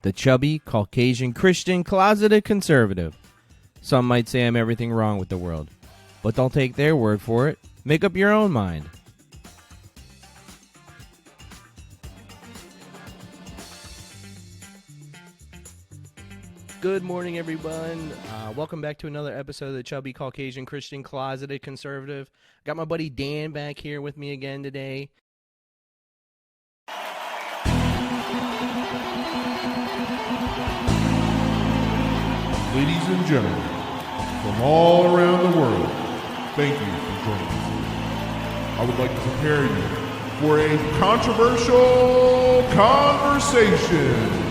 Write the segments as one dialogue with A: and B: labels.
A: the chubby, Caucasian, Christian, closeted conservative. Some might say I'm everything wrong with the world, but don't take their word for it. Make up your own mind. Good morning, everyone. Welcome back to another episode of the Chubby, Caucasian, Christian, Closeted Conservative. Got my buddy Dan back here with me again today.
B: Ladies and gentlemen, from all around the world, thank you for joining us. I would like to prepare you for a controversial conversation.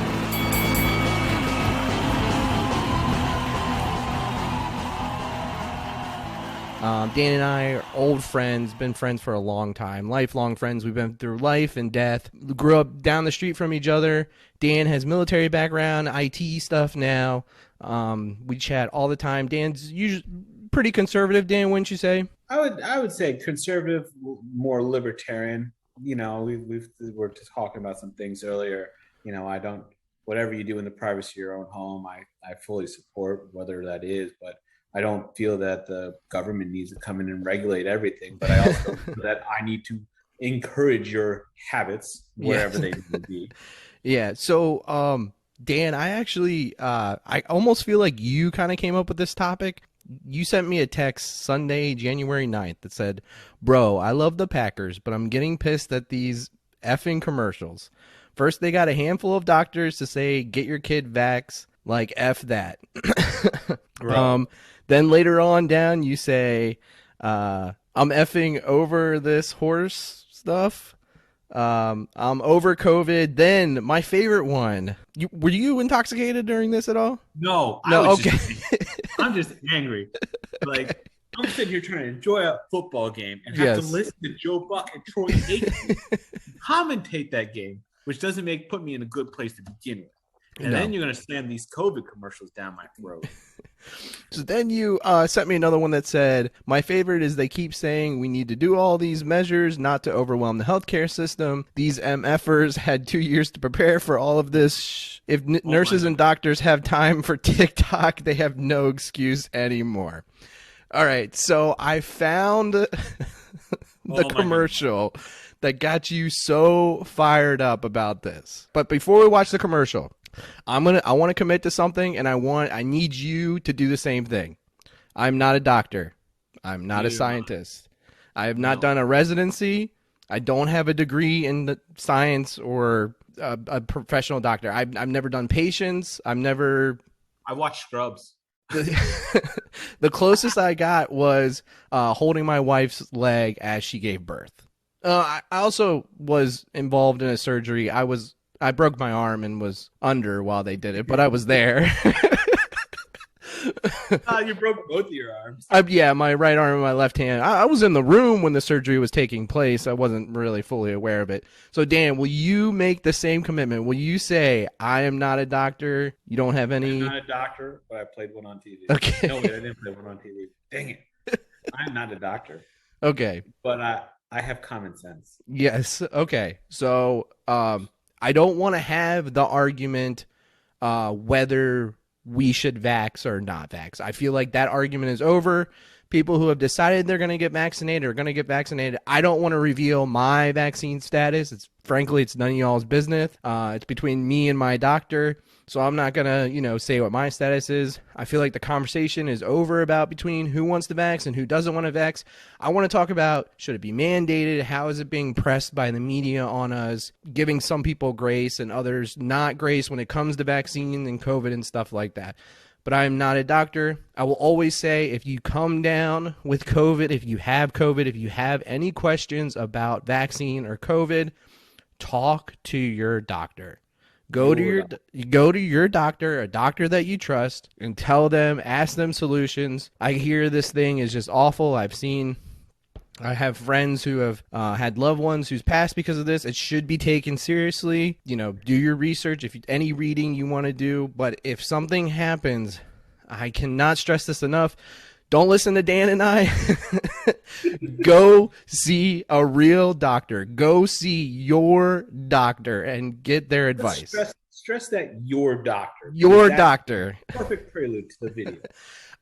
A: Dan and I are old friends, been friends for a long time, lifelong friends. We've been through life and death, grew up down the street from each other. Dan has military background, IT stuff now. We chat all the time. Dan's usually pretty conservative, Dan, wouldn't you say?
C: I would say conservative, more libertarian. You know, we were just talking about some things earlier. You know, I don't, whatever you do in the privacy of your own home, I fully support, whether that is, but I don't feel that the government needs to come in and regulate everything, but I also feel that I need to encourage your habits wherever they need to be.
A: Yeah. So, Dan, I actually, I almost feel like you kind of came up with this topic. You sent me a text Sunday, January 9th that said, bro, I love the Packers, but I'm getting pissed at these effing commercials. First, they got a handful of doctors to say, get your kid vax, like F that. Right. Then later on down, you say, I'm effing over this horse stuff. I'm over COVID. Then my favorite one. Were you intoxicated during this at all?
C: No.
A: Okay.
C: I'm just angry. Like, I'm sitting here trying to enjoy a football game and have to listen to Joe Buck and Troy Aikman commentate that game, which doesn't put me in a good place to begin with. And then you're going to slam these COVID commercials down my throat.
A: So then you sent me another one that said, my favorite is they keep saying we need to do all these measures not to overwhelm the healthcare system. These MFers had 2 years to prepare for all of this. If nurses and doctors have time for TikTok, they have no excuse anymore. All right, so I found the commercial that got you so fired up about this. But before we watch the commercial, I want to commit to something, and I need you to do the same thing. I'm not a doctor. I'm not a scientist. I have not done a residency. I don't have a degree in the science or a professional doctor. I've never done patients. I
C: watched Scrubs.
A: The closest I got was holding my wife's leg as she gave birth. I also was involved in a surgery. I broke my arm and was under while they did it, but I was there.
C: You broke both of your arms.
A: Yeah, my right arm and my left hand. I was in the room when the surgery was taking place. I wasn't really fully aware of it. So, Dan, will you make the same commitment? Will you say, I am not a doctor? You don't have any...
C: I'm not a doctor, but I played one on TV.
A: Okay.
C: No, wait, I didn't play one on TV. Dang it. I'm not a doctor.
A: Okay.
C: But I have common sense.
A: Yes. Okay. So, I don't want to have the argument whether we should vax or not vax. I feel like that argument is over. People who have decided they're going to get vaccinated are going to get vaccinated. I don't want to reveal my vaccine status. Frankly, it's none of y'all's business. It's between me and my doctor. So I'm not going to, say what my status is. I feel like the conversation is over about between who wants to vax and who doesn't want to vax. I want to talk about, should it be mandated? How is it being pressed by the media on us, giving some people grace and others not grace when it comes to vaccine and COVID and stuff like that. But I am not a doctor. I will always say, if you come down with COVID, if you have any questions about vaccine or COVID, talk to your doctor. Go to your doctor, a doctor that you trust, and tell them, ask them solutions. I hear this thing is just awful. I have friends who have had loved ones who's passed because of this. It should be taken seriously. Do your research, any reading you want to do. But if something happens, I cannot stress this enough. Don't listen to Dan and I. Go see a real doctor. Go see your doctor and get their advice.
C: stress that your doctor.
A: Your
C: That's
A: doctor.
C: perfect prelude to the video.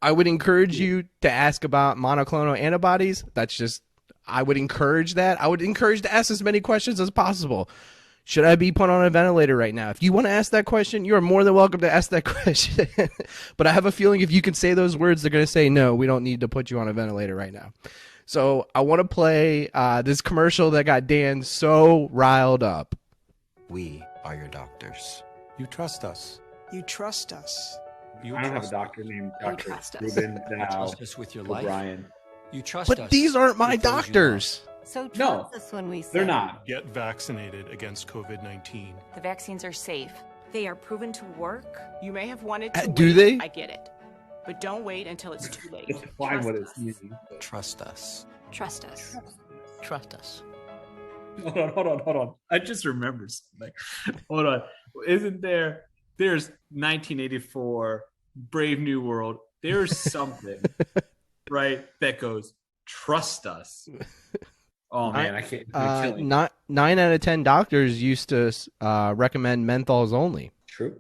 A: I would encourage you to ask about monoclonal antibodies. I would encourage that. I would encourage to ask as many questions as possible. Should I be put on a ventilator right now? If you want to ask that question, you are more than welcome to ask that question. But I have a feeling if you can say those words, they're going to say, no, we don't need to put you on a ventilator right now. So I want to play this commercial that got Dan so riled up.
D: We are your doctors.
E: You trust us.
F: You trust us.
C: I don't have a doctor named Dr.
G: trust us.
C: Ruben Dow
D: Trust us with your life.
C: O'Brien.
D: You trust
A: But
D: us.
A: these aren't my
D: with those you
A: doctors.
G: So trust
C: No,
G: us when we say
C: They're not.
E: Get vaccinated against COVID-19.
H: The vaccines are safe.
F: They are proven to work. You may have wanted to
A: Do
F: wait.
A: they?
F: I get it. But don't wait until it's too late.
C: Define what it's meaning.
D: love. Trust us.
G: trust us.
D: Trust us.
C: Hold on. I just remembered something. Hold on. There's 1984, Brave New World. There's something, right, that goes, trust us. Oh, man, I can't. You're killing me.
A: Not 9 out of 10 doctors used to recommend menthols only. True.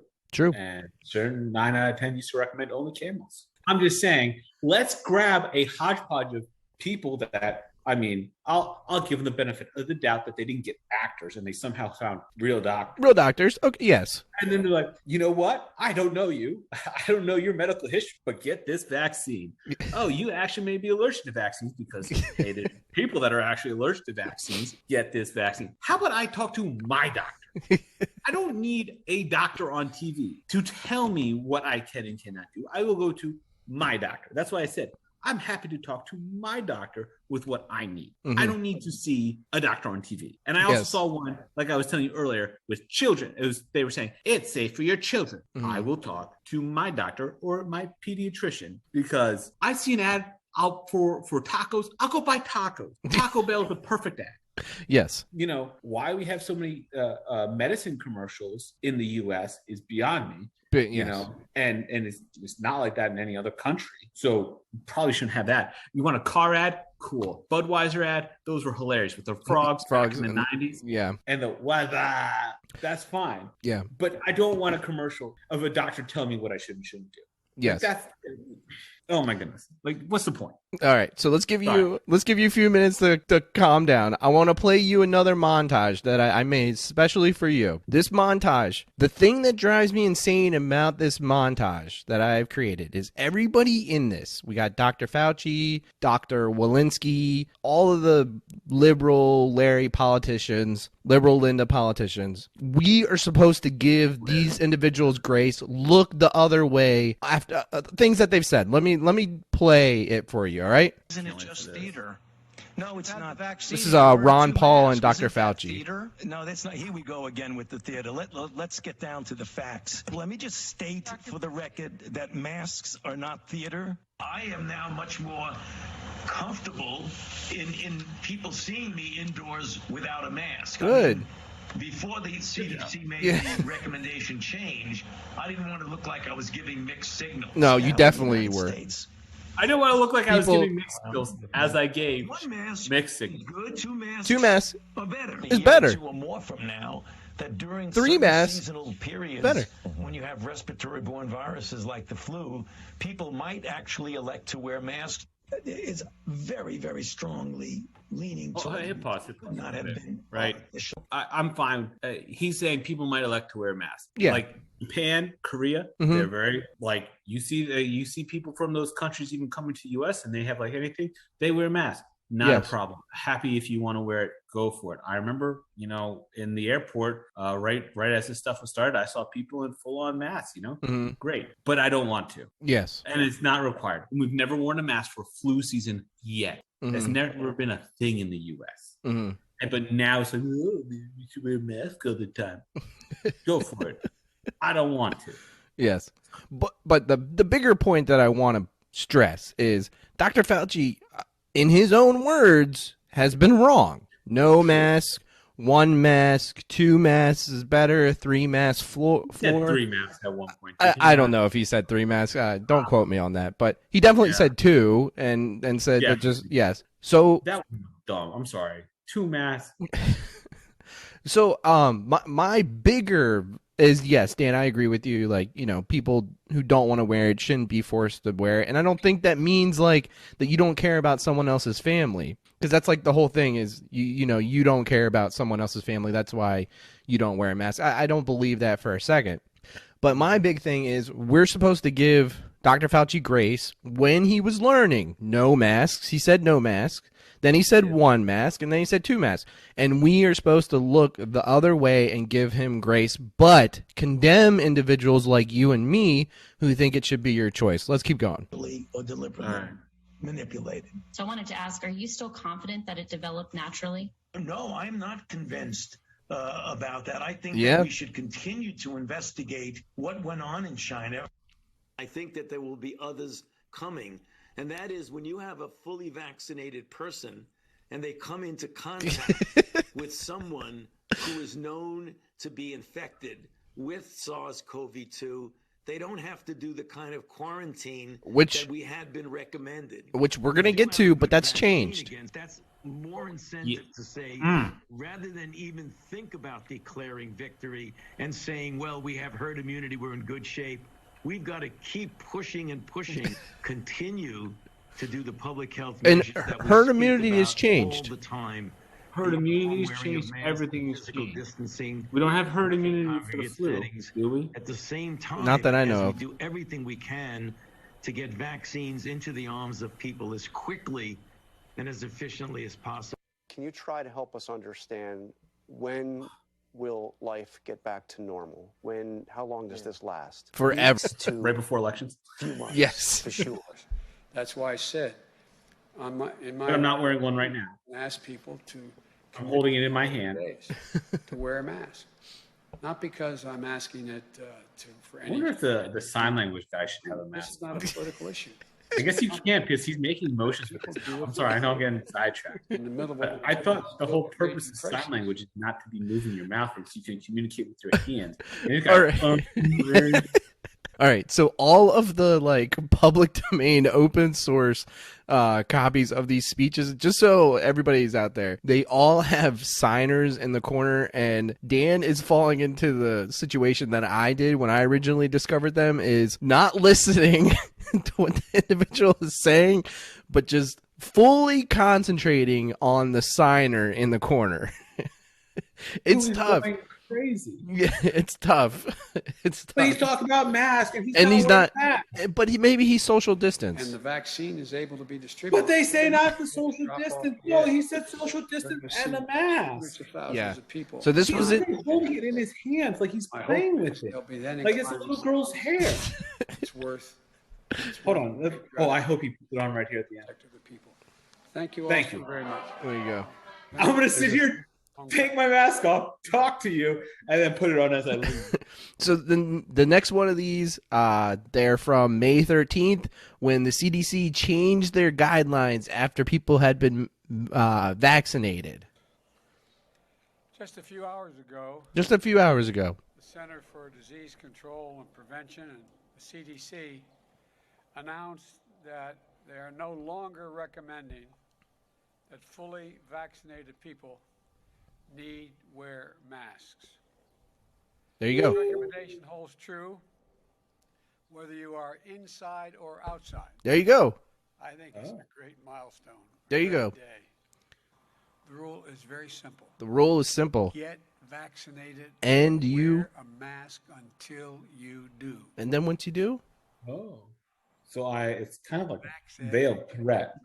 C: And certain 9 out of 10 used to recommend only camels. I'm just saying, let's grab a hodgepodge of people that, I mean, I'll give them the benefit of the doubt that they didn't get actors and they somehow found real doctors.
A: Real doctors. Okay. Yes.
C: And then they're like, you know what? I don't know you. I don't know your medical history, but get this vaccine. Oh, you actually may be allergic to vaccines because hey, there's people that are actually allergic to vaccines. Get this vaccine. How about I talk to my doctor? I don't need a doctor on TV to tell me what I can and cannot do. I will go to my doctor. That's why I said, I'm happy to talk to my doctor with what I need.
A: Mm-hmm.
C: I don't need to see a doctor on TV. And I also
A: Yes.
C: saw one, like I was telling you earlier, with children. They were saying, it's safe for your children.
A: Mm-hmm.
C: I will talk to my doctor or my pediatrician because I see an ad out for tacos. I'll go buy tacos. Taco Bell is the perfect ad.
A: Yes.
C: You know, why we have so many medicine commercials in the U.S. is beyond me.
A: But,
C: You
A: yes.
C: know, and it's not like that in any other country. So you probably shouldn't have that. You want a car ad? Cool. Budweiser ad? Those were hilarious with the frogs back in the
A: and-
C: 90s.
A: Yeah.
C: And the wada, that's fine.
A: Yeah.
C: But I don't want a commercial of a doctor telling me what I should and shouldn't do.
A: Yes.
C: Like that's, oh my goodness. Like, what's the point?
A: All right, so let's give you a few minutes to calm down. I want to play you another montage that I made specially for you. This montage, the thing that drives me insane about this montage that I've created is everybody in this. We got Dr. Fauci, Dr. Walensky, all of the liberal Larry politicians, liberal Linda politicians. We are supposed to give these individuals grace, look the other way after things that they've said. Let me play it for you. All right.
I: Isn't it just theater? No, it's not.
A: This is Ron Paul and Dr. Fauci.
I: Theater? No, that's not. Here we go again with the theater. Let's get down to the facts. Let me just state for the record that masks are not theater. I am now much more comfortable in people seeing me indoors without a mask.
A: Good.
I: Before the CDC made the recommendation change, I didn't want to look like I was giving mixed signals.
A: No, you
I: Now, in
A: definitely
I: the United
A: were.
I: States,
C: I didn't want to look like I was
A: People-
C: giving mixed signals as I gave
I: one mask
C: mixed
I: is
C: signals.
I: good.
A: Two masks.
I: Are better.
A: Is better.
I: 2 or more from now, that during
A: Three
I: certain
A: masks.
I: seasonal periods,
A: Better.
I: when you have respiratory-borne viruses like the flu, people might actually elect to wear masks. It's very, very strongly leaning
C: Oh,
I: toward
C: hey, pause it.
I: not have been
C: Right. I'm fine. He's saying people might elect to wear masks.
A: Yeah.
C: Like Japan, Korea,
A: Mhm.
C: they're very like you see people from those countries even coming to U.S. and they have like anything they wear masks. Not
A: Yes.
C: a problem. Happy if you want to wear it, go for it. I remember, you know, in the airport, right as this stuff was started, I saw people in full on masks. You know,
A: Mhm.
C: great, but I don't want to,
A: Yes.
C: and it's not required. We've never worn a mask for flu season yet. That's
A: Mhm.
C: never been a thing in the U.S.
A: Mhm.
C: But now it's like, oh, you should wear a mask all the time. Go for it. I don't want to.
A: Yes. But the bigger point that I want to stress is Dr. Fauci, in his own words, has been wrong. No mask, 1 mask, 2 masks is better, 3 masks,
C: He said
A: four.
C: 3 masks at one point.
A: I don't know if he said 3 masks. Don't quote me on that, but he definitely said 2 and said
C: Yeah.
A: that just yes. So
C: That was dumb. I'm sorry. 2 masks.
A: So my bigger is yes, Dan, I agree with you. Like, people who don't want to wear it shouldn't be forced to wear it. And I don't think that means like that you don't care about someone else's family. Because that's like the whole thing is, you don't care about someone else's family. That's why you don't wear a mask. I don't believe that for a second. But my big thing is we're supposed to give Dr. Fauci grace when he was learning. No masks. He said no masks. Then he said one mask, and then he said two masks. And we are supposed to look the other way and give him grace, but condemn individuals like you and me who think it should be your choice. Let's keep going.
I: Or deliberately manipulated.
G: So I wanted to ask, are you still confident that it developed naturally?
I: No, I'm not convinced about that. I think
A: Yeah.
I: that we should continue to investigate what went on in China.
H: I think that there will be others coming. And that is when you have a fully vaccinated person and they come into contact with someone who is known to be infected with SARS-CoV-2, they don't have to do the kind of quarantine that we had been recommended.
A: Which we're going to get to, but that's changed.
I: That's more incentive to say, rather than even think about declaring victory and saying, well, we have herd immunity, we're in good shape. We've got to keep pushing and pushing, continue to do the public health measures that we
A: herd
I: speak
A: immunity
I: about
A: has changed.
I: all the time.
C: Herd immunity has
I: Wearing of
C: changed.
I: masks,
C: Everything has
I: physical
C: changed.
I: distancing,
C: We don't have herd immunity for the
I: congregate
C: flu,
I: settings.
C: do we?
I: At the same time,
A: Not that I
I: as
A: know
I: we
A: of.
I: do everything we can to get vaccines into the arms of people as quickly and as efficiently as possible.
J: Can you try to help us understand when will life get back to normal? How long does this last?
A: Forever.
C: Right before elections.
J: Few months,
A: Yes.
J: for sure.
K: That's why I said, in my
L: But I'm not wearing one right now.
K: ask people to
L: I'm holding it in my hand.
K: days to wear a mask. Not because I'm asking it for
L: I
K: any.
L: wonder if the sign language guy should have a
K: This
L: mask.
K: is not a political issue.
L: I guess you can't because he's making motions with his mouth. I'm sorry, I know I'm getting sidetracked.
K: In the middle of
L: But I thought the whole purpose of sign language is not to be moving your mouth, it's you can communicate with your hands. And this guy,
A: All right. All right, so all of the public domain open source copies of these speeches, just so everybody's out there, they all have signers in the corner, and Dan is falling into the situation that I did when I originally discovered them, is not listening to what the individual is saying, but just fully concentrating on the signer in the corner. It's tough.
C: Crazy.
A: Yeah, it's tough. It's tough.
C: But he's talking about masks, and
A: he's
C: not.
A: not. But maybe he's social distance.
K: And the vaccine is able to be distributed.
C: But they say not the social
K: Drop
C: distance.
K: off.
C: No,
K: Yeah.
C: he said social distance and a mask.
K: Hundreds of thousands
A: Yeah.
K: of people.
A: So this
C: He's
A: was it.
C: holding it in his hands like he's
K: I hope
C: playing with it,
K: they'll be then
C: like it's a
K: inclined
C: little
K: to
C: girl's hair.
K: It's worth.
C: Hold on. Oh, I hope he put it on right here at the end.
K: protect the people. Thank you all
C: Thank
K: so
C: you.
K: very much.
A: There you go.
C: I'm gonna sit here, take my mask off, talk to you, and then put it on as I leave.
A: So the next one of these, they're from May 13th, when the CDC changed their guidelines after people had been vaccinated.
K: Just a few hours ago,
A: Just a few hours ago.
K: the Center for Disease Control and Prevention and the CDC announced that they are no longer recommending that fully vaccinated people need wear masks.
A: There you go.
K: This recommendation holds true whether you are inside or outside.
A: There you go.
K: I think it's a great milestone.
A: There you
K: Great
A: go.
K: day. The rule is very simple.
A: The rule is simple.
K: Get vaccinated
A: And you,
K: wear a mask until you do.
A: and then once you do,
C: Oh, so it's kind of like a veiled threat,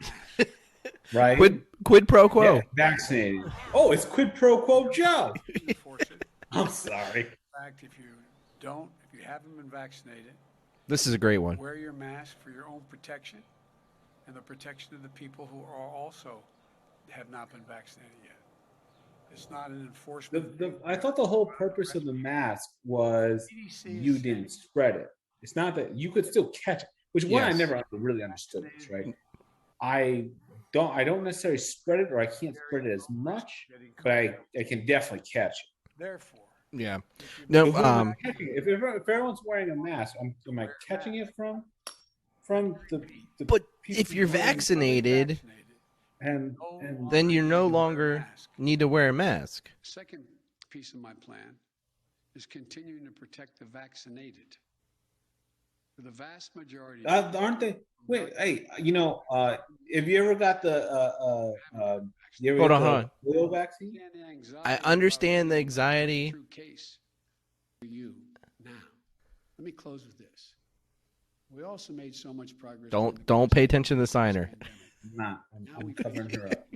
C: right?
A: quid pro quo.
C: Yeah, vaccinated. Oh, it's quid pro quo, Joe.
K: Enforce it.
C: I'm sorry.
K: In fact, if you haven't been vaccinated,
A: This is a great one.
K: wear your mask for your own protection and the protection of the people who are also have not been vaccinated yet. It's not an enforcement.
C: I thought the whole purpose of the mask was you didn't spread it. It's not that you could still catch it, which one I
A: Yes.
C: never really understood this, right? I don't necessarily spread it, or I can't spread it as much, but I can definitely catch it.
K: Therefore,
A: Yeah.
C: But
A: No.
C: who am I catching it? If everyone's wearing a mask, am I catching it from the
A: But
C: people
A: if you're
C: who are
A: vaccinated,
C: and
A: then you no longer need to wear a mask.
K: second piece of my plan is continuing to protect the vaccinated. For the vast majority,
C: aren't they? Wait, hey, if you ever got the you ever
A: Hold
C: get
A: on, hold on.
C: the polio vaccine?
A: I understand the anxiety.
K: Case for you now. Let me close with this. We also made so much progress.
A: Don't pay attention to the signer.
C: Nah, I'm covering her up.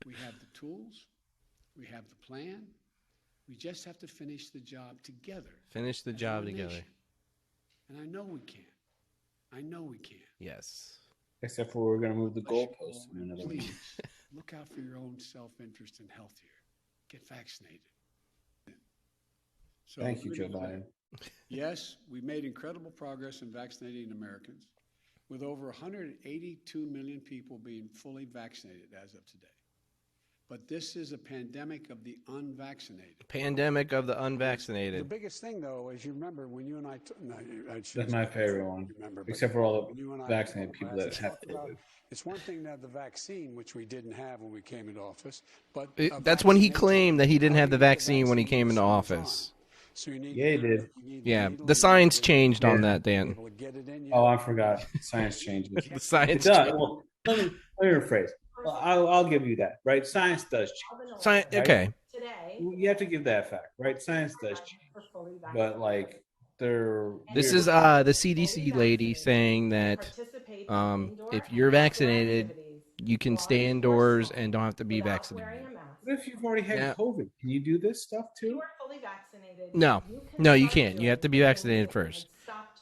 K: We have the tools. We have the plan. We just have to finish the job together.
A: Finish the job together.
K: And I know we can. I know we can.
A: Yes.
C: Except for we're going to move the goalposts in another week.
K: Please look out for your own self-interest and health here. Get vaccinated. So,
C: Thank you, Joe Biden.
K: Yes, we made incredible progress in vaccinating Americans, with over 182 million people being fully vaccinated as of today. But this is a pandemic of the unvaccinated.
A: Pandemic of the unvaccinated.
K: The biggest thing, though, as you remember, when you and I...
C: That's my favorite one, except for all the vaccinated people that have COVID.
K: It's one thing to have the vaccine, which we didn't have when we came into office, but...
A: That's when he claimed that he didn't have the vaccine when he came into office.
K: So you need,
C: yeah, he did.
A: Yeah, the science changed on that, Dan.
C: Oh, I forgot. Science changed.
A: The science
C: it does.
A: changed.
C: Well, let me rephrase. Well, I'll give you that, right? Science does change.
A: Science,
C: right?
A: okay.
C: You have to give that fact, right? Science does change. But, like,
A: This is the CDC lady saying that if you're vaccinated, you can stay indoors and don't have to be vaccinated.
C: What if you've already had COVID? Can you do this stuff too?
A: No, you can't. You have to be vaccinated first.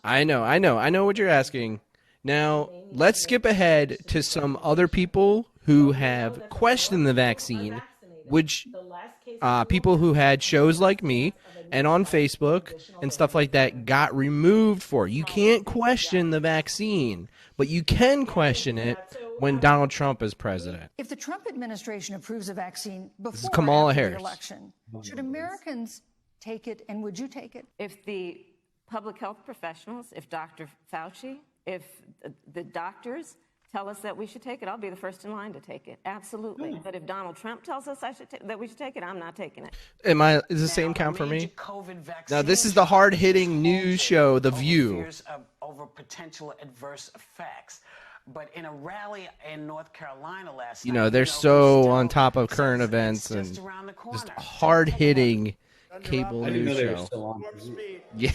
A: I know what you're asking. Now, let's skip ahead to some other people who have questioned the vaccine, which people who had shows like me and on Facebook and stuff like that got removed for. You can't question the vaccine, but you can question it when Donald Trump is president.
M: If the Trump administration approves a vaccine before
A: Kamala
M: or after
A: Harris.
M: the election, should Americans take it, and would you take it?
N: If the public health professionals, if Dr. Fauci, if the doctors tell us that we should take it, I'll be the first in line to take it. Absolutely. But if Donald Trump tells us that we should take it, I'm not taking it.
A: Is the same count for me? Now, this is the hard-hitting news show, The View.
O: Over potential adverse effects. But in a rally in North Carolina last
A: You
O: night,
A: know, they're so on top of current events and just hard-hitting cable news show. Yeah.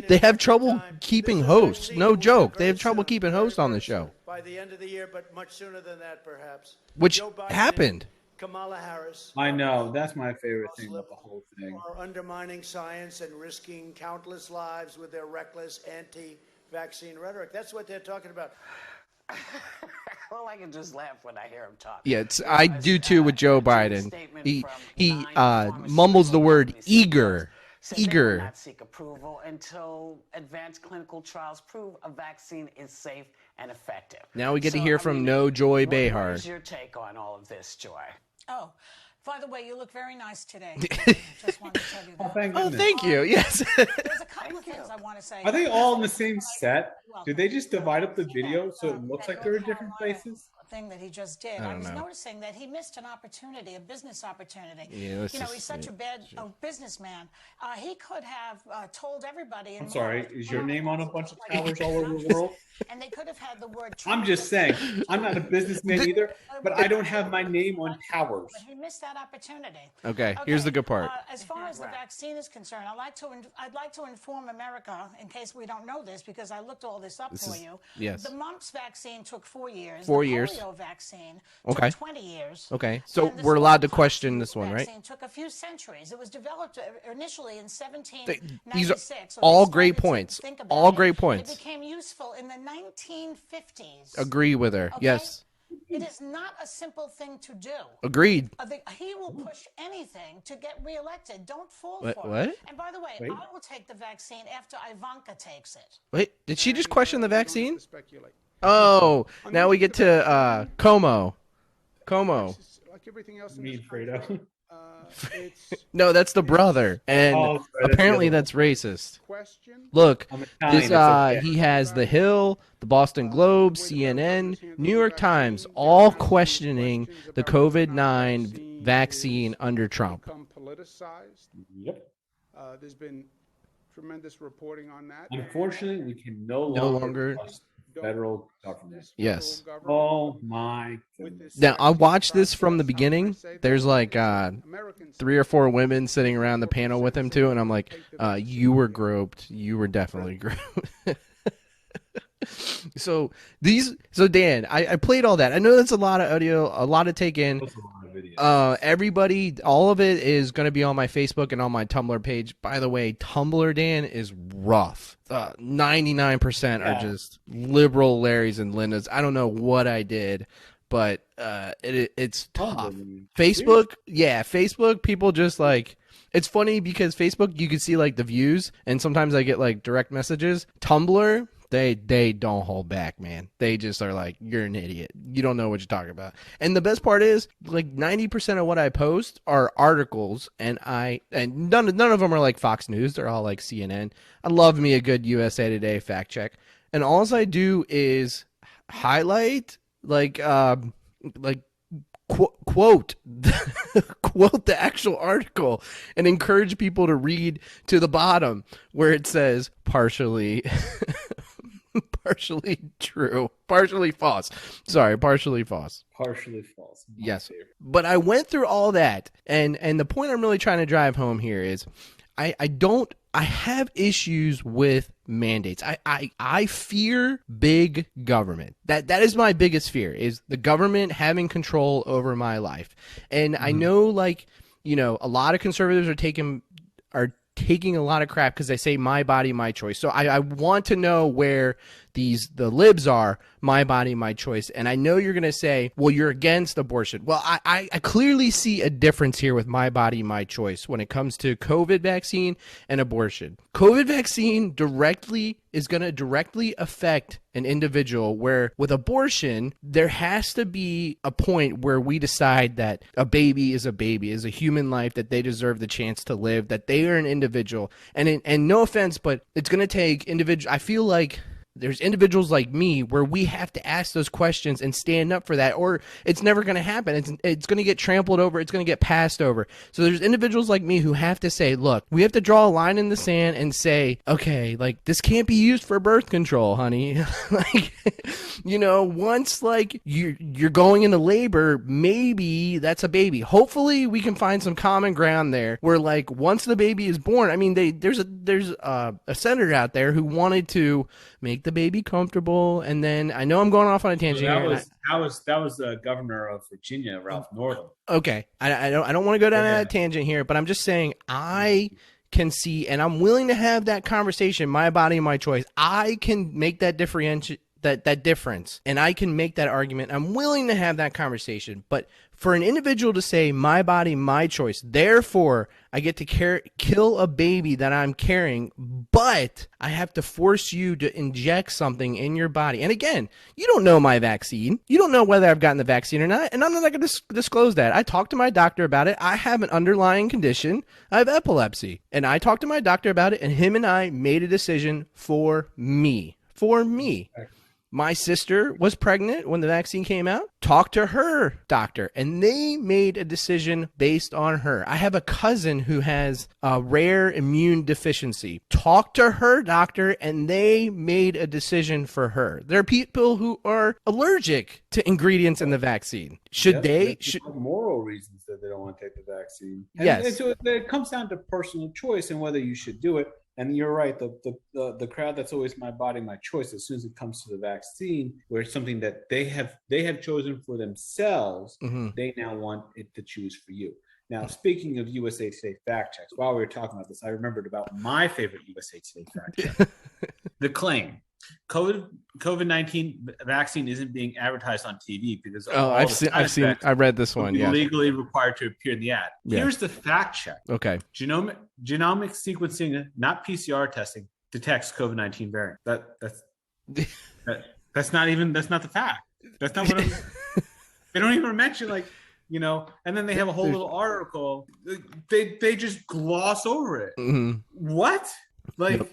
A: They have trouble keeping hosts. No joke. They have trouble keeping hosts on the show.
P: By the end of the year, but much sooner than that, perhaps.
A: Which happened.
P: Kamala Harris.
C: I know. That's my favorite thing about the whole thing.
P: Are undermining science and risking countless lives with their reckless anti-vaccine rhetoric. That's what they're talking about.
O: Well, I can just laugh when I hear him talk.
A: Yeah, I do too with Joe Biden. He mumbles the word eager. Eager.
O: Not seek approval until advanced clinical trials prove a vaccine is safe and effective.
A: Now we get to hear from No Joy Behar.
O: What is your take on all of this, Joy?
Q: Oh, by the way, you look very nice today. Just wanted to tell you that.
C: Oh,
A: thank you. Yes.
Q: There's a couple of things I want to say.
C: Are they all in the same set? Did they just divide up the video so it looks like they're in different places?
Q: Thing that he just did. I was noticing that he missed an opportunity, a business opportunity.
A: Yeah,
Q: he's such a bad businessman. He could have told everybody.
C: I'm sorry, is your name on a bunch of towers all over the world?
Q: And they could have had the word.
C: I'm just saying, I'm not a businessman either, but I don't have my name on towers.
Q: But he missed that opportunity.
A: Okay, here's the good part.
Q: As far as the vaccine is concerned, I'd like to inform America, in case we don't know this, because I looked all this up for you.
A: Yes.
Q: The mumps vaccine took 4 years.
A: 4 years.
Q: The polio vaccine
A: Okay.
Q: took 20 years.
A: Okay, so we're allowed to question this one, right?
Q: Vaccine took a few centuries. It was developed initially in 1796.
A: These are all great points. All great points.
Q: It became useful in the 1950s.
A: Agree with her.
Q: Okay?
A: Yes.
Q: It is not a simple thing to do.
A: Agreed.
Q: He will push anything to get reelected. Don't fall for
A: what?
Q: it. And by the way,
A: Wait.
Q: I will take the vaccine after Ivanka takes it.
A: Wait, did she just question the vaccine? Oh, now we get to Como.
K: Like everything else in this
C: Fredo.
A: No, that's the brother, and
C: Oh, sorry,
A: apparently
C: that's
A: that's racist.
K: question.
A: Look,
C: I'm Italian,
A: this
C: it's okay.
A: he has The Hill, the Boston Globe, CNN, New York Times, all questioning the COVID-19 vaccine under Trump.
R: politicized.
C: Yep.
R: There's been tremendous reporting on that.
C: Unfortunately, we can no longer trust federal government.
A: Yes.
C: Oh my goodness.
A: Now I watched this from the beginning. There's like 3 or 4 women sitting around the panel with him too, and I'm like, you were groped. You were definitely groped. So Dan, I played all that. I know that's a lot of audio, a lot to take in. Everybody, all of it is going to be on my Facebook and on my Tumblr page. By the way, Tumblr, Dan, is rough. 99% are just liberal Larrys and Lindas. I don't know what I did, but it's tough. Facebook, Facebook, people just like, it's funny because Facebook, you can see like the views, and sometimes I get like direct messages. Tumblr, they don't hold back, man. They just are like, you're an idiot. You don't know what you're talking about. And the best part is, like 90% of what I post are articles, and none of them are like Fox News. They're all like CNN. I love me a good USA Today fact check. And all I do is highlight quote the actual article and encourage people to read to the bottom where it says partially true, partially false. Sorry, partially false.
C: Partially false.
A: Yes. But I went through all that, and the point I'm really trying to drive home here is I have issues with mandates. I fear big government. That is my biggest fear, is the government having control over my life. And I know, like, you know, a lot of conservatives are taking a lot of crap because they say my body, my choice. So I want to know where the libs are, my body, my choice. And I know you're going to say, well, you're against abortion. Well, I clearly see a difference here with my body, my choice when it comes to COVID vaccine and abortion. COVID vaccine is going to directly affect an individual, where with abortion, there has to be a point where we decide that a baby, is a human life, that they deserve the chance to live, that they are an individual. And no offense, but it's going to take I feel like there's individuals like me where we have to ask those questions and stand up for that, or it's never going to happen. It's going to get trampled over. It's going to get passed over. So there's individuals like me who have to say, look, we have to draw a line in the sand and say, okay, like, this can't be used for birth control, honey. Like, you know, once like you're going into labor, maybe that's a baby. Hopefully we can find some common ground there where, like, once the baby is born, I mean, there's a senator out there who wanted to make the baby comfortable, and then I know I'm going off on a tangent.
C: So that was the governor of Virginia, Ralph Northam.
A: Okay, I don't want to go down that tangent here, but I'm just saying I can see, and I'm willing to have that conversation. My body, my choice. I can make that that difference, and I can make that argument. I'm willing to have that conversation, but for an individual to say my body, my choice, therefore I get to kill a baby that I'm carrying, but I have to force you to inject something in your body. And again, you don't know my vaccine. You don't know whether I've gotten the vaccine or not, and I'm not going to disclose that. I talked to my doctor about it. I have an underlying condition. I have epilepsy, and I talked to my doctor about it, and him and I made a decision for me. For me. My sister was pregnant when the vaccine came out. Talked to her doctor, and they made a decision based on her. I have a cousin who has a rare immune deficiency. Talked to her doctor, and they made a decision for her. There are people who are allergic to ingredients in the vaccine. Should
C: moral reasons that they don't want to take the vaccine?
A: Yes.
C: And so it comes down to personal choice and whether you should do it. And you're right, the crowd that's always my body, my choice, as soon as it comes to the vaccine, where it's something that they have chosen for themselves, they now want it to choose for you. Now, speaking of USA Today fact checks, while we were talking about this, I remembered about my favorite USA Today fact check. The claim, COVID-19 vaccine isn't being advertised on TV because
A: I read this one. Yeah,
C: legally required to appear in the ad.
A: Yeah.
C: Here's the fact check.
A: Okay,
C: genomic sequencing, not PCR testing, detects COVID-19 variant. That's not the fact. That's not what they don't even mention, like, you know. And then they have a whole little article. They just gloss over it.
A: Mm-hmm.
C: What? Like.
A: Yep.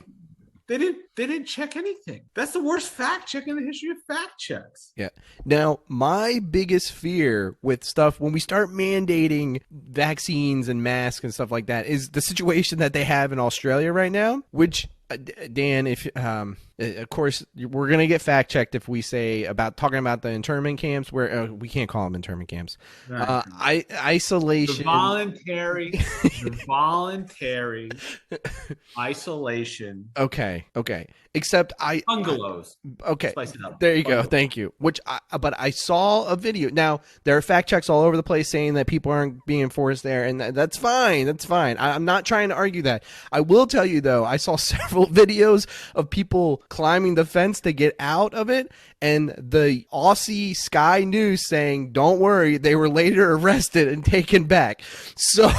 C: They didn't check anything. That's the worst fact check in the history of fact checks.
A: Yeah. Now, my biggest fear with stuff when we start mandating vaccines and masks and stuff like that is the situation that they have in Australia right now, which Dan, if of course we're gonna get fact checked if we say talking about the internment camps where we can't call them internment camps, isolation,
C: the voluntary isolation.
A: Okay. Except
C: bungalows.
A: Okay,
C: Spice it up.
A: there you
C: Bungalows.
A: go. Thank you. But I saw a video. Now there are fact checks all over the place saying that people aren't being forced there, and that's fine. That's fine. I'm not trying to argue that. I will tell you though, I saw several videos of people climbing the fence to get out of it, and the Aussie Sky News saying, "Don't worry, they were later arrested and taken back." So.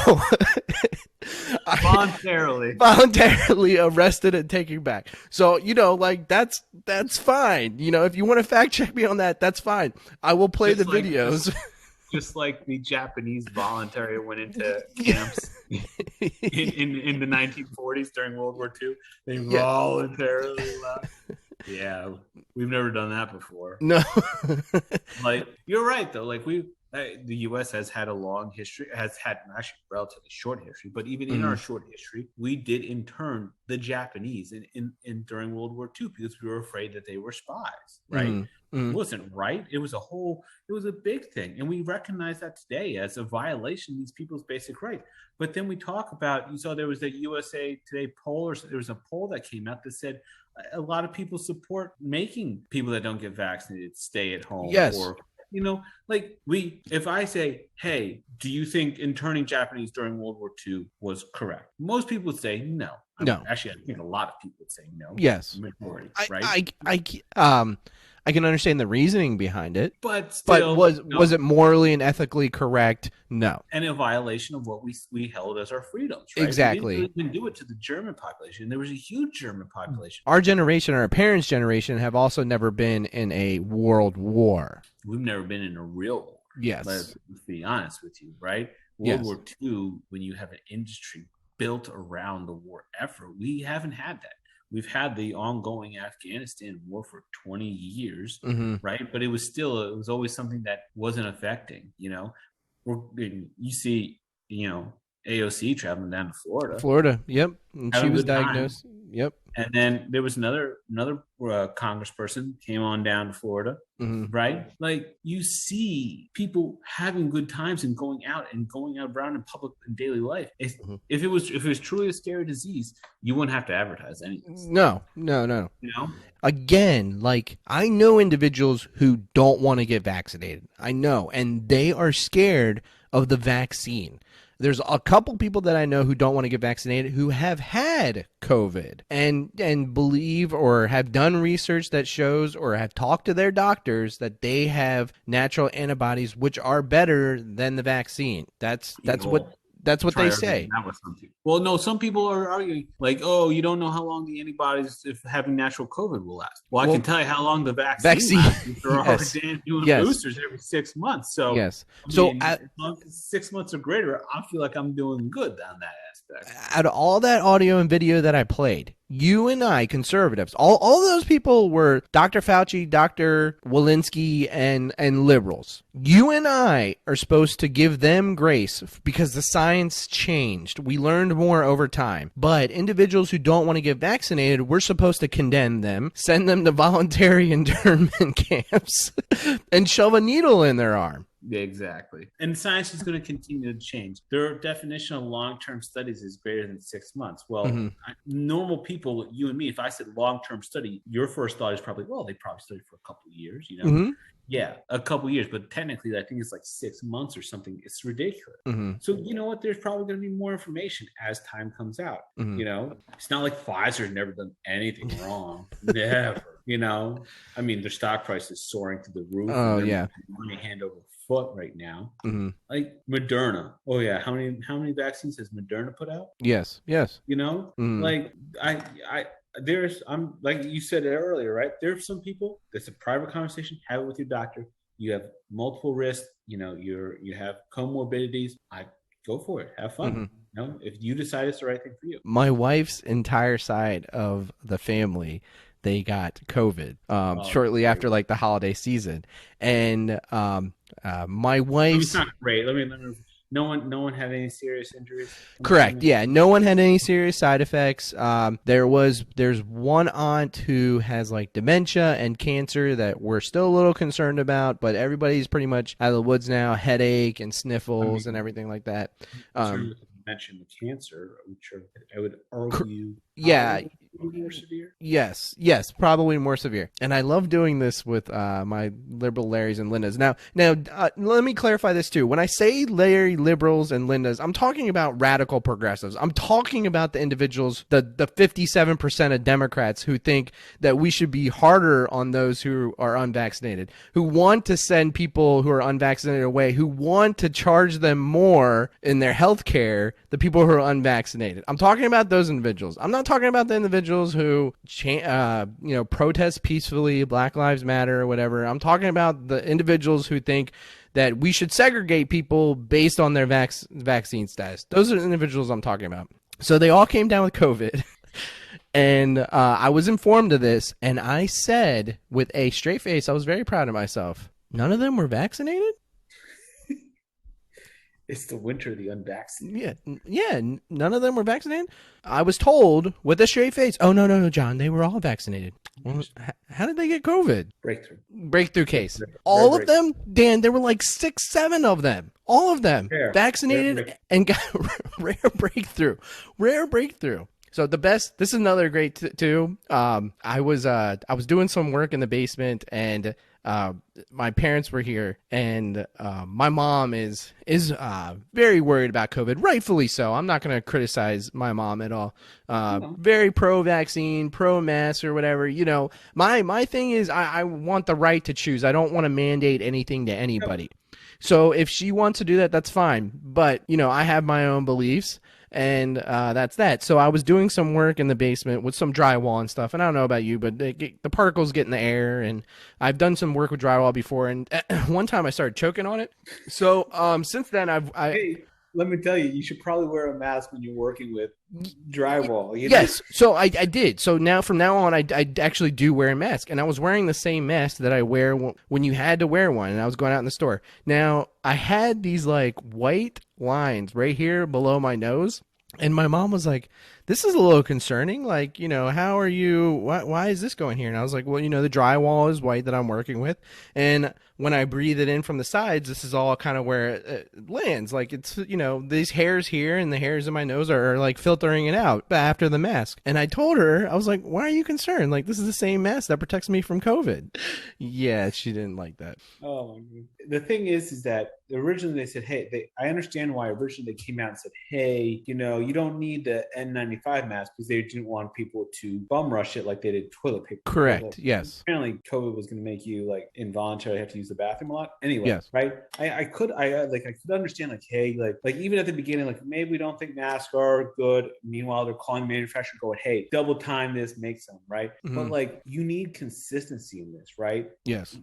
A: voluntarily arrested and taken back. So, that's fine. If you want to fact check me on that, that's fine. I will play the videos.
C: Just like the Japanese voluntary went into camps in the 1940s during World War II. They voluntarily left. Yeah, we've never done that before.
A: No.
C: You're right, though. The U.S. has had a long history, has had actually relatively short history, but even in our short history, we did intern the Japanese in during World War II because we were afraid that they were spies, right? It wasn't right. It was a big thing. And we recognize that today as a violation of these people's basic rights. But then we talk about, you saw there was a USA Today poll, or there was a poll that came out that said a lot of people support making people that don't get vaccinated stay at home.
A: Yes.
C: Or, if I say, hey, do you think interning Japanese during World War II was correct? Most people would say no.
A: No.
C: Actually, I think a lot of people would say no.
A: Yes.
C: Majority, right?
A: I can understand the reasoning behind it,
C: but still,
A: was it morally and ethically correct? No.
C: And a violation of what we held as our freedoms, right?
A: Exactly.
C: We didn't even do it to the German population. There was a huge German population.
A: Our generation, our parents' generation, have also never been in a world war.
C: We've never been in a real war.
A: Yes.
C: Let's be honest with you, right?
A: Yes.
C: World War II, when you have an industry built around the war effort, we haven't had that. We've had the ongoing Afghanistan war for 20 years, right? But it was always something that wasn't affecting, you see, AOC traveling down to
A: Florida, yep. And she was diagnosed. Yep.
C: And then there was another congressperson came on down to Florida, right? You see people having good times and going out around in public in daily life. If it was truly a scary disease, you wouldn't have to advertise anything.
A: No. Again, I know individuals who don't want to get vaccinated. I know, and they are scared of the vaccine. There's a couple people that I know who don't want to get vaccinated who have had COVID and believe or have done research that shows or have talked to their doctors that they have natural antibodies which are better than the vaccine. That's what they say.
C: Well, no, some people are arguing you don't know how long the antibodies if having natural COVID will last. Well, I can tell you how long the vaccine lasts. They're already doing boosters every 6 months. So
A: yes.
C: As long as 6 months or greater, I feel like I'm doing good on that aspect.
A: Out of all that audio and video that I played, you and I, conservatives, all those people were Dr. Fauci, Dr. Walensky, and liberals. You and I are supposed to give them grace because the science changed. We learned more over time. But individuals who don't want to get vaccinated, we're supposed to condemn them, send them to voluntary internment camps, and shove a needle in their arm.
C: Yeah, exactly. And science is going to continue to change. Their definition of long-term studies is greater than 6 months. Well, normal people, you and me, if I said long-term study, your first thought is probably, well, they probably studied for a couple of years, Yeah, a couple of years, but technically I think it's 6 months or something. It's ridiculous. So you know what? There's probably going to be more information as time comes out. It's not like Pfizer's never done anything wrong. Never. I mean, their stock price is soaring to the roof.
A: Oh, yeah.
C: Money hand over foot right now. Moderna. Oh yeah, how many vaccines has Moderna put out?
A: Yes.
C: I'm like you said it earlier, right? There's some people. That's a private conversation. Have it with your doctor. You have multiple risks. You have comorbidities. Go for it. Have fun. know, if you decide it's the right thing for you.
A: My wife's entire side of the family, they got COVID shortly after like the holiday season, and my wife's
C: It's not great. Let me. No one had any serious injuries.
A: Correct. Yeah, no one had any serious side effects. There's one aunt who has like dementia and cancer that we're still a little concerned about, but everybody's pretty much out of the woods now. Headache and sniffles and everything like that.
C: You mentioned the cancer, which I would argue,
A: yeah.
C: More severe.
A: Yes, probably more severe. And I love doing this with my liberal Larrys and Lindas. Now, let me clarify this too. When I say Larry liberals and Lindas, I'm talking about radical progressives. I'm talking about the individuals, the 57% of Democrats who think that we should be harder on those who are unvaccinated, who want to send people who are unvaccinated away, who want to charge them more in their health care, the people who are unvaccinated. I'm talking about those individuals. I'm not talking about the individuals who protest peacefully, Black Lives Matter or whatever. I'm talking about the individuals who think that we should segregate people based on their vaccine status. Those are the individuals I'm talking about. So they all came down with COVID. And I was informed of this, and I said with a straight face, I was very proud of myself, none of them were vaccinated?
C: It's the winter of the unvaccinated.
A: Yeah, none of them were vaccinated. I was told with a straight face, oh, no, John, they were all vaccinated. Well, how did they get COVID? Breakthrough case. All of them? Dan, there were like 6, 7 of them. All of them vaccinated and got rare breakthrough. So the best, this is another great too. I was doing some work in the basement, and my parents were here, and my mom is very worried about COVID, rightfully so. I'm not going to criticize my mom at all. Very pro-vaccine, pro-mask or whatever. You know, my thing is I want the right to choose. I don't want to mandate anything to anybody. So if she wants to do that, that's fine. But, you know, I have my own beliefs. And that's that. So I was doing some work in the basement with some drywall and stuff. And I don't know about you, but the particles get in the air. And I've done some work with drywall before. And one time I started choking on it. So since then,
C: Hey, let me tell you, you should probably wear a mask when you're working with drywall. You know?
A: Yes. So I did. So now from now on, I actually do wear a mask. And I was wearing the same mask that I wear when you had to wear one. And I was going out in the store. Now, I had these like white lines right here below my nose. And my mom was like, this is a little concerning. Like, you know, how are you? Why is this going here? And I was like, well, you know, the drywall is white that I'm working with. And when I breathe it in from the sides, this is all kind of where it lands. Like, it's, you know, these hairs here and the hairs in my nose are like filtering it out after the mask. And I told her, I was like, why are you concerned? Like, this is the same mask that protects me from COVID. Yeah, she didn't like that.
C: Oh, the thing is that originally they said, hey, I understand why originally they came out and said, hey, you know, you don't need the N95 mask because they didn't want people to bum rush it like they did toilet paper.
A: Correct. Yes.
C: Apparently COVID was going to make you like involuntarily have to use the bathroom a lot. Anyway,
A: yes.
C: Right? I could understand like, hey, like even at the beginning, like maybe we don't think masks are good. Meanwhile, they're calling the manufacturer going, hey, double time this, make some, right? Mm-hmm. But like you need consistency in this, right?
A: Yes.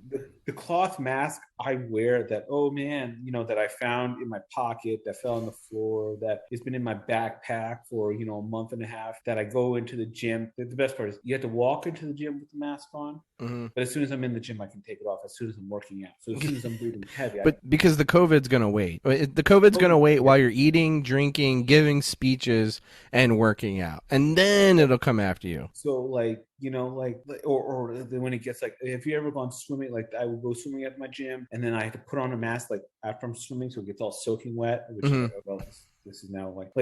C: The cloth mask I wear that, oh man, you know, that I found in my pocket, that fell on the floor, that has been in my backpack for, you know, a month and a half, that I go into the gym. The best part is you have to walk into the gym with the mask on, but as soon as I'm in the gym, I can take it off as soon as I'm working out. So as soon as I'm breathing heavy.
A: But because the COVID's going to wait. The COVID's going to wait while you're eating, drinking, giving speeches, and working out. And then it'll come after you.
C: So like, you know, like, or when it gets like, if you ever gone swimming, like I would go swimming at my gym and then I have to put on a mask like after I'm swimming so it gets all soaking wet, which is like, well, this is now like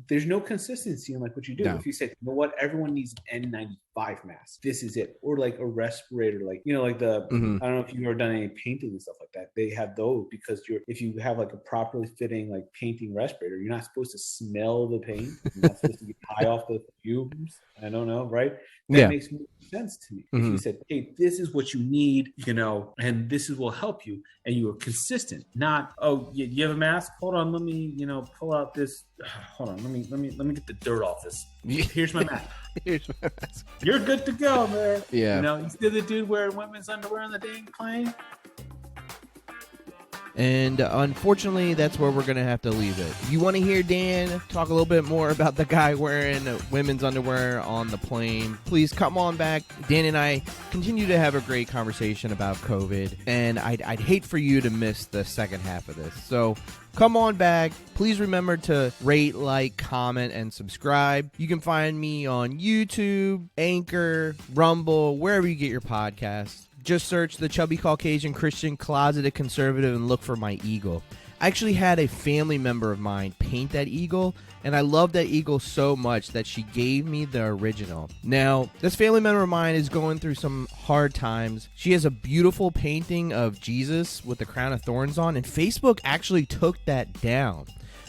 C: there's no consistency in like what you do. No. If you say, you know what, everyone needs an N95 mask, this is it. Or like a respirator, like, you know, like the, I don't know if you've ever done any painting and stuff like that. They have those because if you have like a properly fitting like painting respirator, you're not supposed to smell the paint. You're not supposed to get high off the fumes. I don't know, right? That makes more sense to me. If you said, hey, this is what you need, you know, and this will help you, and you are consistent, not, oh, you have a mask? Hold on, let me, you know, pull out this. Hold on, let me get the dirt off this. Here's my mask.
A: Here's my mask.
C: You're good to go, man.
A: Yeah.
C: You know, you see the dude wearing women's underwear on the dang plane?
A: And unfortunately, that's where we're going to have to leave it. If you want to hear Dan talk a little bit more about the guy wearing women's underwear on the plane, please come on back. Dan and I continue to have a great conversation about COVID, and I'd hate for you to miss the second half of this. So come on back. Please remember to rate, like, comment, and subscribe. You can find me on YouTube, Anchor, Rumble, wherever you get your podcasts. Just search the Chubby Caucasian Christian Closeted Conservative and look for my eagle. I actually had a family member of mine paint that eagle, and I love that eagle so much that she gave me the original. Now, this family member of mine is going through some hard times. She has a beautiful painting of Jesus with the crown of thorns on, and Facebook actually took that down.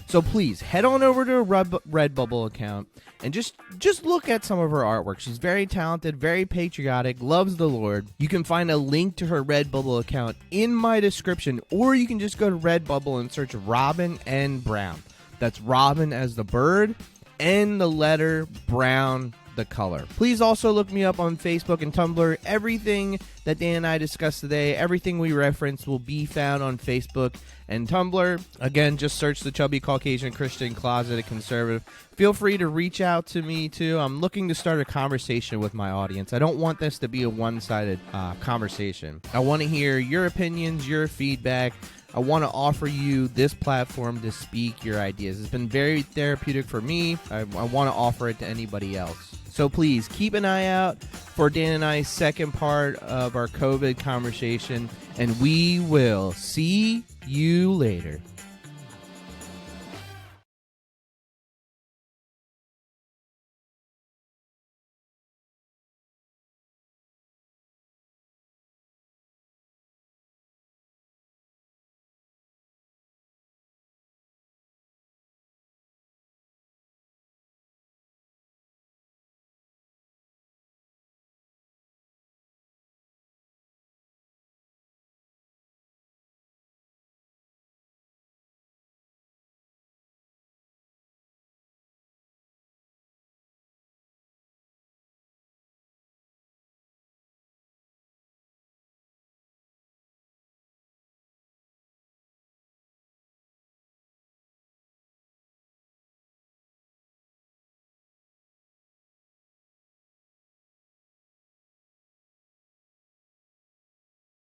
A: So please, head on over to her Redbubble account and just look at some of her artwork. She's very talented, very patriotic, loves the Lord. You can find a link to her Redbubble account in my description, or you can just go to Redbubble and search Robin N. Brown. That's Robin as the bird and the letter Brown, the color. Please also look me up on Facebook and Tumblr. Everything that Dan and I discussed today, everything we referenced will be found on Facebook and Tumblr. Again, just search the Chubby Caucasian Christian Closeted Conservative. Feel free to reach out to me too. I'm looking to start a conversation with my audience. I don't want this to be a one-sided conversation. I want to hear your opinions, your feedback. I want to offer you this platform to speak your ideas. It's been very therapeutic for me. I want to offer it to anybody else. So please keep an eye out for Dan and I's second part of our COVID conversation, and we will see you later.